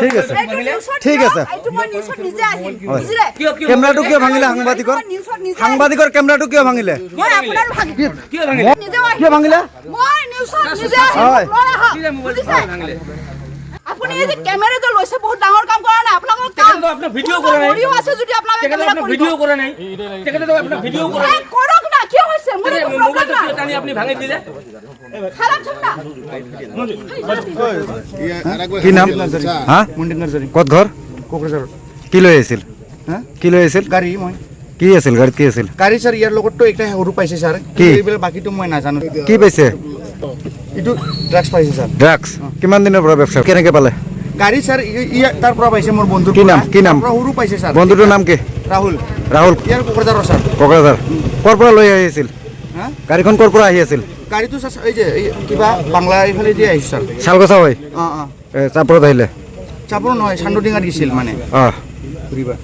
ঠিক আছে ঠিক আছে কেমেৰাটো কিয় ভাঙিলে সাংবাদিকৰ কেমেৰাটো কিয় ভাঙিলে কিয় ভাঙিলে হয় আপুনি এই যে ক্যামেৰা যে লৈছে বহুত ডাঙৰ কাম কৰা নাই আপোনালোকৰ কাম আপোনাৰ ভিডিও কৰা নাই ভিডিও আছে যদি আপোনালোকে ভিডিও কৰা নাই তেখেতে আপোনাৰ ভিডিও কৰা নাই কৰক না কি হৈছে মোৰ মোবাইলটো কিয় টানি আপুনি ভাঙি দিলে খাৰাপ ঠান্ডা কি নাম হা মন্দিৰ নাৰ্জাৰী ক'ত ঘৰ কোকৰাঝাৰ কি লৈ আহিছিল হা কি লৈ আহিছিল গাড়ী মই কি আছিল গাড়ীত কি আছিল গাড়ী স্যাৰ ইয়াৰ লগতটো একটা সৰু পাইছে স্যাৰ কি এইবিলাক বাকিটো মই নাজানো কি পাইছে এইটো ড্ৰাগছ পাইছে স্যাৰ ড্ৰাগছ কিমান দিনৰ পৰা ব্যৱসা কেনেকৈ পালে গাড়ী স্যাৰ তাৰ পৰা পাইছে মোৰ বন্ধুৰ কি নাম সৰু পাইছে স্যাৰ বন্ধুটোৰ নাম কি ৰাহুল ইয়াৰ কোকৰাঝাৰৰ স্যাৰ কোকৰাঝাৰ ক'ৰ পৰা লৈ আহিছিল হা গাড়ীখন ক'ৰ পৰা আহি আছিল গাড়ীটো স্যাৰ এই যে কিবা বাংলা এইফালে দি আহিছে স্যাৰ শালগছা হৈ চাপৰত আহিলে চাপৰ নহয় চান্দডিঙাত গৈছিল মানে ঘূৰিবা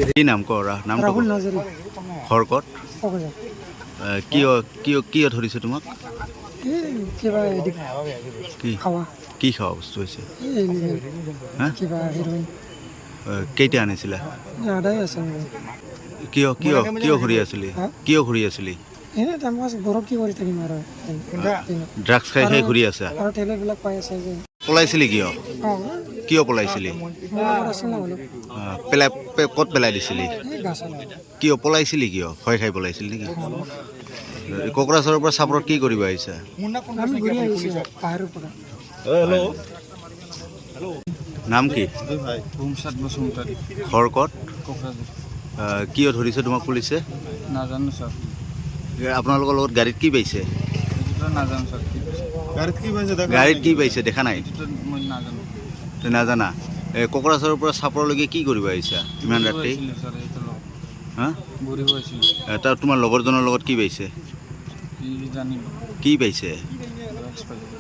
কি নাম কৰা নাম ৰাহুল নাৰ্জাৰী খৰকত কোকৰাঝাৰ কিয় কিয় কিয় ধৰিছে তোমাক কিবা কি খাৱা কি খোৱা বস্তু হৈছে হা কিবা হিৰোইন কেইটা আনিছিলা আদায় আছে কিয় কিয় কিয় ঘূৰি আছিলি কিয় ঘূৰি আছিলি এনে টাইম পাছ ঘৰত কি কৰি থাকিম আৰু ড্ৰাগছ খাই খাই ঘূৰি আছা আৰু টেবলেটবিলাক পাই আছে যে পলাইছিলি কিয় অঁ কিয় পলাইছিলি আছিল না বোলো পেলাই ক'ত পেলাই দিছিলি এই গাছত কিয় পলাইছিলি কিয় ভয় খাই পলাইছিলি নেকি কোকৰাঝাৰৰ পৰা চাপৰত কি কৰিব আহিছা আমি ঘূৰি আহিছোঁ পাহাৰৰ পৰা নাম কি ভূমসাদ বসুমতাৰী খৰকত কোকৰাঝাৰ কিয় ধৰিছে তোমাক পুলিচে নাজানো ছাৰ আপোনালোকৰ লগত গাড়ীত কি পাইছে এইটোতো নাজানো ছাৰ কি কৈছে গাড়ীত কি পাইছে দেখা নাই এইটোতো মই নাজানো তই নাজানা কোকৰাঝাৰৰ পৰা চাপৰলৈকে কি কৰিব আহিছা ইমান ৰাতি আছিলোঁ ছাৰ এইটো লগত হা ঘূৰিব আছিলোঁ তাৰ তোমাৰ লগৰজনৰ লগত কি পাইছে কি জানিব কি পাইছে ড্ৰাগছ পাইছোঁ